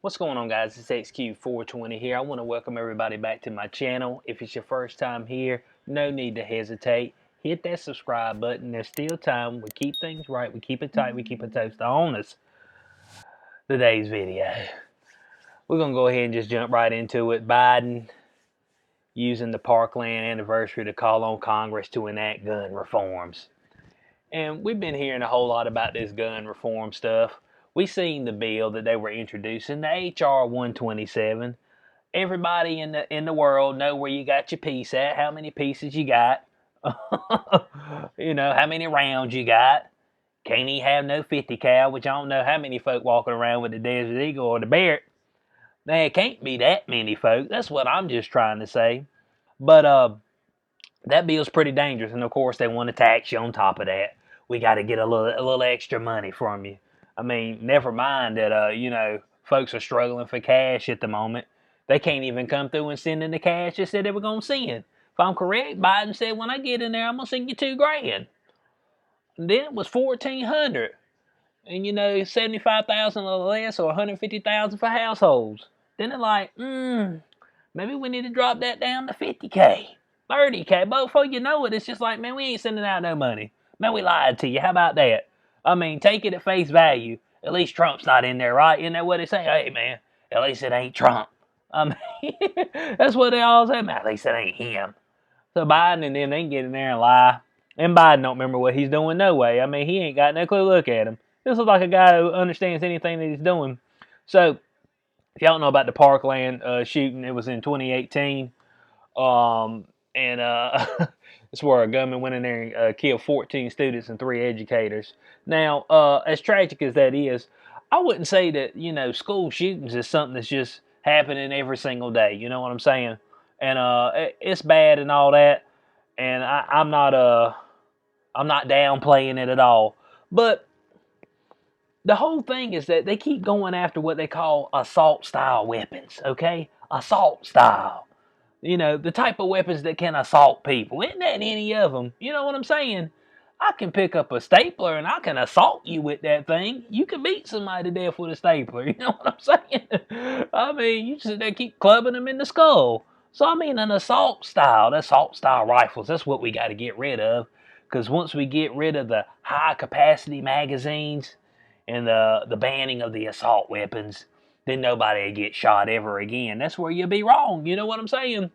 What's going on, guys? It's XQ420 here. I want to welcome everybody back to my channel. If it's your first time here, no need to hesitate. Hit that subscribe button. There's still time. We keep things right. We keep it tight. We keep it toast on us. Today's video, we're going to go ahead and just jump right into it. Biden using the Parkland anniversary to call on Congress to enact gun reforms. And we've been hearing a whole lot about this gun reform stuff. We seen the bill that they were introducing, the HR 127. Everybody in the world know where you got your piece at, how many pieces you got, you know, how many rounds you got. Can't even have no 50 cal, which I don't know how many folk walking around with the Desert Eagle or the Barrett. Now, it can't be that many folk. That's what I'm just trying to say. But that bill's pretty dangerous, and of course they want to tax you on top of that. We got to get a little extra money from you. I mean, never mind that you know, folks are struggling for cash at the moment. They can't even come through and send in the cash they said they were gonna send. If I'm correct, Biden said when I get in there, I'm gonna send you $2,000. And then it was 1,400, and you know, 75,000 or less, or 150,000 for households. Then they're like, maybe we need to drop that down to 50K. 30K, but before you know it, it's just like, man, we ain't sending out no money. Man, we lied to you. How about that? I mean, take it at face value. At least Trump's not in there, right? Isn't that what they say? Hey, man, at least it ain't Trump. I mean, that's what they all say, man. At least it ain't him. So Biden and them, they can get in there and lie. And Biden don't remember what he's doing no way. I mean, he ain't got no clue. Look at him. This looks like a guy who understands anything that he's doing. So, if y'all don't know about the Parkland shooting, it was in 2018. And it's where a gunman went in there and killed 14 students and 3 educators. Now, as tragic as that is, I wouldn't say that, you know, school shootings is something that's just happening every single day. You know what I'm saying? And it's bad and all that. And I'm not downplaying it at all. But the whole thing is that they keep going after what they call assault style weapons. Okay, assault style. You know, the type of weapons that can assault people. Isn't that any of them? You know what I'm saying? I can pick up a stapler and I can assault you with that thing. You can beat somebody to death with a stapler. You know what I'm saying? I mean, you just they keep clubbing them in the skull. So, I mean, the assault style rifles, that's what we got to get rid of. Because once we get rid of the high capacity magazines and the banning of the assault weapons, then nobody will get shot ever again. That's where you'll be wrong. You know what I'm saying?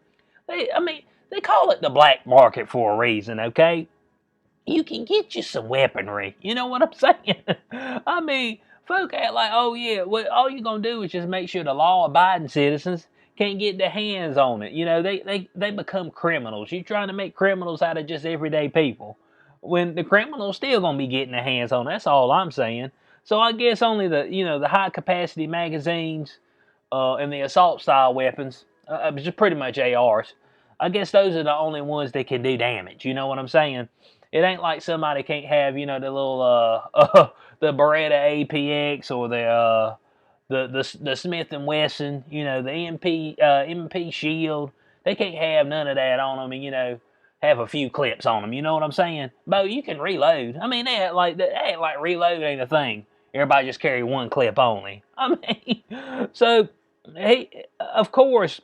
They call it the black market for a reason, okay? You can get you some weaponry. You know what I'm saying? I mean, folk act like, oh yeah, well, all you're going to do is just make sure the law-abiding citizens can't get their hands on it. You know, they become criminals. You're trying to make criminals out of just everyday people, when the criminals still going to be getting their hands on it. That's all I'm saying. So I guess only the high capacity magazines and the assault style weapons, just pretty much ARs. I guess those are the only ones that can do damage. You know what I'm saying? It ain't like somebody can't have, you know, the little the Beretta APX or the Smith and Wesson, you know, the MP Shield. They can't have none of that on them, and you know, have a few clips on them. You know what I'm saying? Bo, you can reload. I mean, they act like reload ain't a thing. Everybody just carry one clip only. I mean, so of course,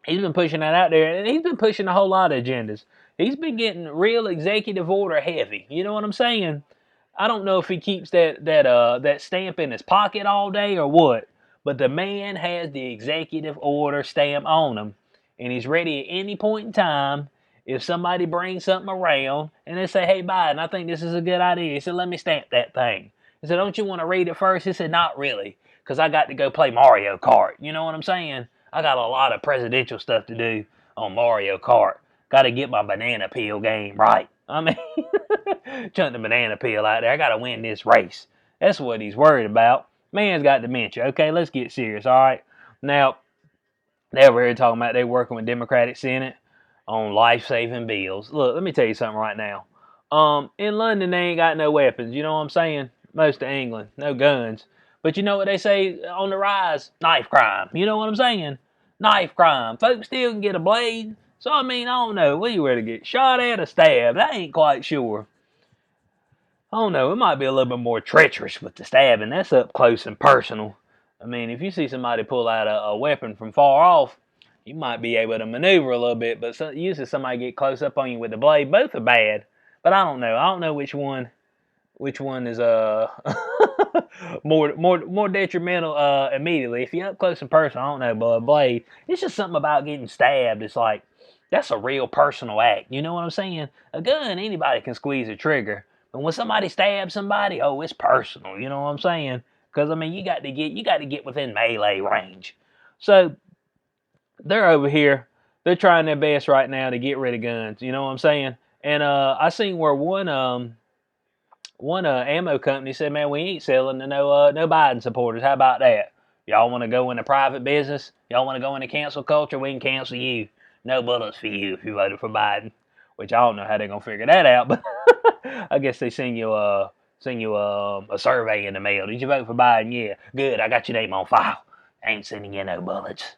he's been pushing that out there, and he's been pushing a whole lot of agendas. He's been getting real executive order heavy. You know what I'm saying? I don't know if he keeps that stamp in his pocket all day or what, but the man has the executive order stamp on him, and he's ready at any point in time. If somebody brings something around and they say, "Hey, Biden, I think this is a good idea," he said, "Let me stamp that thing." He said, "Don't you want to read it first?" He said, "Not really, because I got to go play Mario Kart." You know what I'm saying? I got a lot of presidential stuff to do on Mario Kart. Got to get my banana peel game right. I mean, chunk the banana peel out there. I got to win this race. That's what he's worried about. Man's got dementia. Okay, let's get serious, all right? Now, they were here talking about they working with Democratic Senate on life-saving bills. Look, let me tell you something right now. In London, they ain't got no weapons. You know what I'm saying? Most of England, no guns. But you know what they say on the rise? Knife crime. You know what I'm saying? Knife crime. Folks still can get a blade. So, I mean, I don't know. What you ready to get shot at or stabbed? I ain't quite sure. I don't know. It might be a little bit more treacherous with the stabbing. That's up close and personal. I mean, if you see somebody pull out a weapon from far off, you might be able to maneuver a little bit, but usually somebody get close up on you with the blade. Both are bad, but I don't know. I don't know which one is more detrimental immediately. If you're up close and personal, I don't know, but a blade, it's just something about getting stabbed. It's like that's a real personal act. You know what I'm saying? A gun, anybody can squeeze a trigger, but when somebody stabs somebody, oh, it's personal. You know what I'm saying? Because I mean, you got to get within melee range. So they're over here. They're trying their best right now to get rid of guns. You know what I'm saying? And I seen where one ammo company said, "Man, we ain't selling to no Biden supporters. How about that? Y'all want to go into private business? Y'all want to go into cancel culture? We can cancel you. No bullets for you if you voted for Biden." Which I don't know how they're gonna figure that out, but I guess they send you a survey in the mail. Did you vote for Biden? Yeah, good. I got your name on file. I ain't sending you no bullets.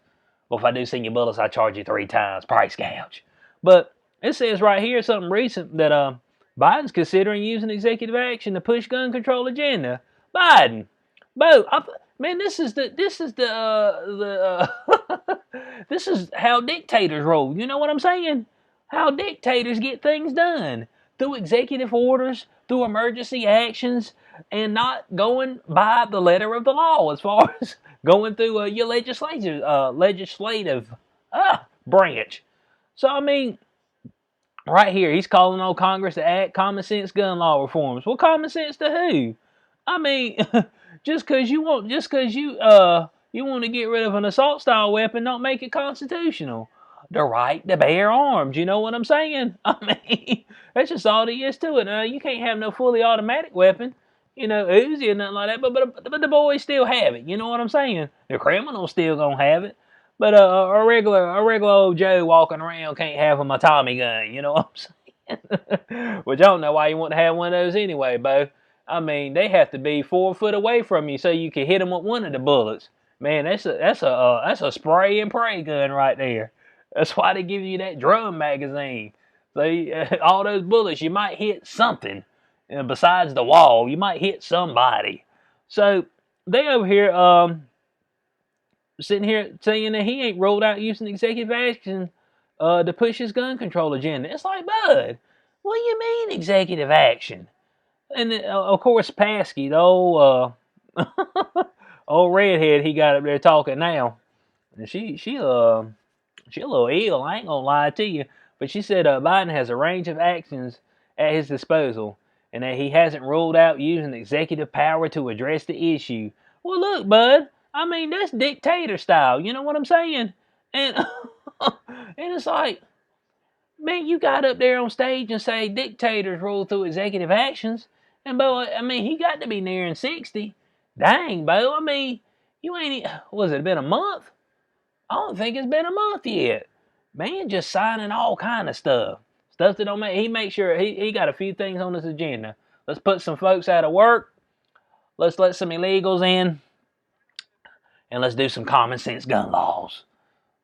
Well, if I do send you bullets, I charge you 3 times price gouge. But it says right here something recent that Biden's considering using executive action to push gun control agenda. Biden, man, this is this is how dictators roll. You know what I'm saying? How dictators get things done through executive orders, through emergency actions, and not going by the letter of the law as far as going through your legislative branch. So I mean, right here, he's calling on Congress to act common sense gun law reforms. Well, common sense to who? I mean, just because you want to get rid of an assault style weapon, don't make it constitutional. The right to bear arms. You know what I'm saying? I mean, that's just all there is to it. You can't have no fully automatic weapon, Uzi or nothing like that. But the boys still have it. You know what I'm saying? The criminals still gonna have it. But a regular old Joe walking around can't have a Tommy gun. You know what I'm saying? Which I don't know why you want to have one of those anyway, Bo. I mean, they have to be 4 foot away from you so you can hit them with one of the bullets. Man, that's a spray and pray gun right there. That's why they give you that drum magazine. So all those bullets, you might hit something. Besides the wall, you might hit somebody. So they over here sitting here saying that he ain't rolled out using executive action to push his gun control agenda. It's like, bud, what do you mean executive action? And of course, Paskey, the old old redhead, he got up there talking now, and she a little ill. I ain't gonna lie to you, but she said Biden has a range of actions at his disposal, and that he hasn't ruled out using executive power to address the issue. Well, look, bud. I mean, that's dictator style. You know what I'm saying? And and it's like, man, you got up there on stage and say dictators rule through executive actions. And, Bo, I mean, he got to be nearing 60. Dang, Bo, I mean, you ain't, was it been a month? I don't think it's been a month yet. Man, just signing all kind of stuff. Stuff that don't make, he makes sure, he got a few things on his agenda. Let's put some folks out of work. Let's let some illegals in. And let's do some common sense gun laws.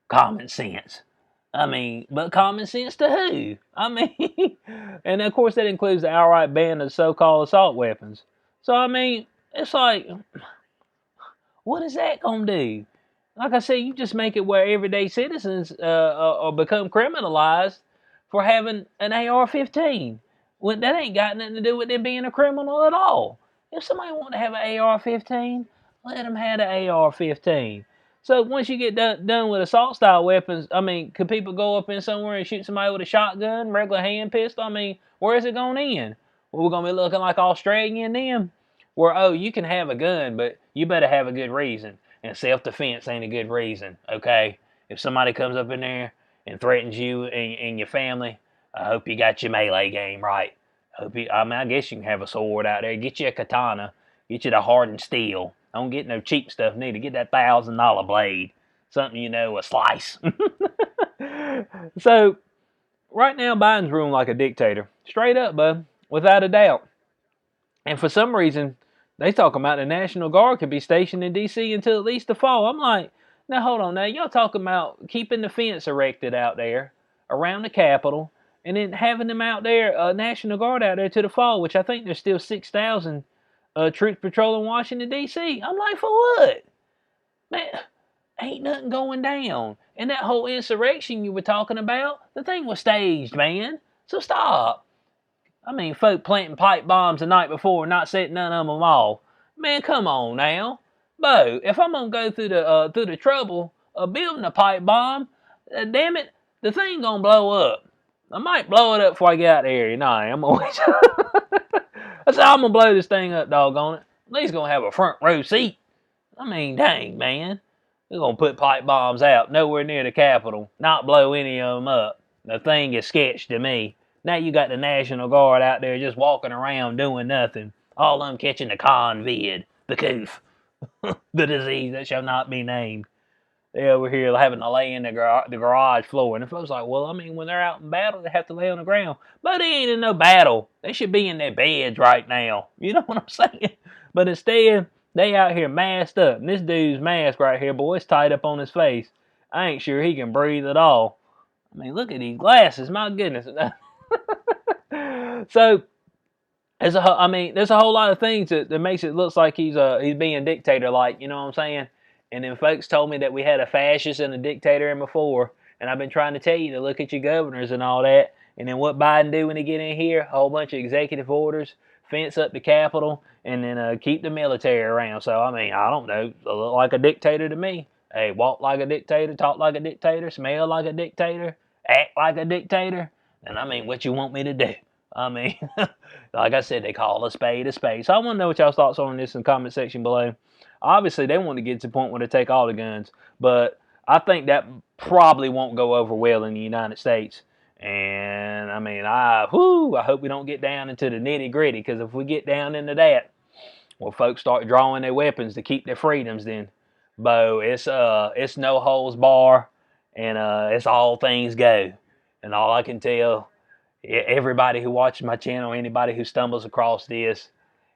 Common sense. I mean, but common sense to who? I mean, and of course that includes the outright ban of so-called assault weapons. So, I mean, it's like, what is that going to do? Like I said, you just make it where everyday citizens become criminalized for having an AR-15. Well, that ain't got nothing to do with them being a criminal at all. If somebody want to have an AR-15, let them have the AR-15. So once you get done with assault-style weapons, I mean, could people go up in somewhere and shoot somebody with a shotgun, regular hand pistol? I mean, where is it going to end? Well, we're going to be looking like Australian then? Where, oh, you can have a gun, but you better have a good reason. And self-defense ain't a good reason, okay? If somebody comes up in there and threatens you and your family, I hope you got your melee game right. I guess you can have a sword out there. Get you a katana. Get you the hardened steel. Don't get no cheap stuff neither. Get that $1,000 blade. Something, a slice. So, right now, Biden's ruling like a dictator. Straight up, bud. Without a doubt. And for some reason, they talking about the National Guard could be stationed in D.C. until at least the fall. I'm like, now hold on now. Y'all talking about keeping the fence erected out there around the Capitol and then having them out there, National Guard out there to the fall, which I think there's still 6,000 troops patrolling Washington, D.C. I'm like, for what? Man, ain't nothing going down. And that whole insurrection you were talking about, the thing was staged, man. So stop. I mean, folk planting pipe bombs the night before and not setting none of them off. Man, come on now. Bo, if I'm going to go through the trouble of building a pipe bomb, damn it, the thing going to blow up. I might blow it up before I get out there. No, I'm always. I said, I'm going to blow this thing up, doggone it. At least going to have a front row seat. I mean, dang, man. They're going to put pipe bombs out nowhere near the Capitol, not blow any of them up. The thing is sketched to me. Now you got the National Guard out there just walking around doing nothing. All of them catching the convid, the coof, the disease that shall not be named. They over here having to lay in the garage floor. And the folks like, well, I mean, when they're out in battle, they have to lay on the ground. But they ain't in no battle. They should be in their beds right now. You know what I'm saying? But instead, they out here masked up. And this dude's mask right here, boy, it's tied up on his face. I ain't sure he can breathe at all. I mean, look at these glasses. My goodness. So, there's a whole lot of things that makes it look like he's being dictator-like. You know what I'm saying? And then folks told me that we had a fascist and a dictator in before. And I've been trying to tell you to look at your governors and all that. And then what Biden do when he get in here? A whole bunch of executive orders, fence up the Capitol, and then keep the military around. So, I mean, I don't know. It look like a dictator to me. Hey, walk like a dictator, talk like a dictator, smell like a dictator, act like a dictator. And I mean, what you want me to do? I mean, like I said, they call a spade a spade. So I want to know what y'all's thoughts on this in the comment section below. Obviously, they want to get to the point where they take all the guns, but I think that probably won't go over well in the United States. And I mean, I hope we don't get down into the nitty gritty, because if we get down into that, well, folks start drawing their weapons to keep their freedoms. Then, Bo, it's no holds bar, and it's all things go. And all I can tell everybody who watches my channel, anybody who stumbles across this,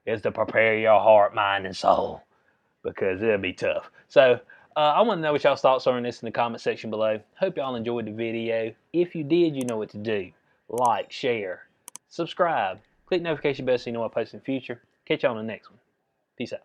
is to prepare your heart, mind, and soul, because it'll be tough. So I want to know what y'all's thoughts are on this in the comment section below. Hope y'all enjoyed the video. If you did, you know what to do. Like, share, subscribe, click notification bell so you know what I post in the future. Catch y'all on the next one. Peace out.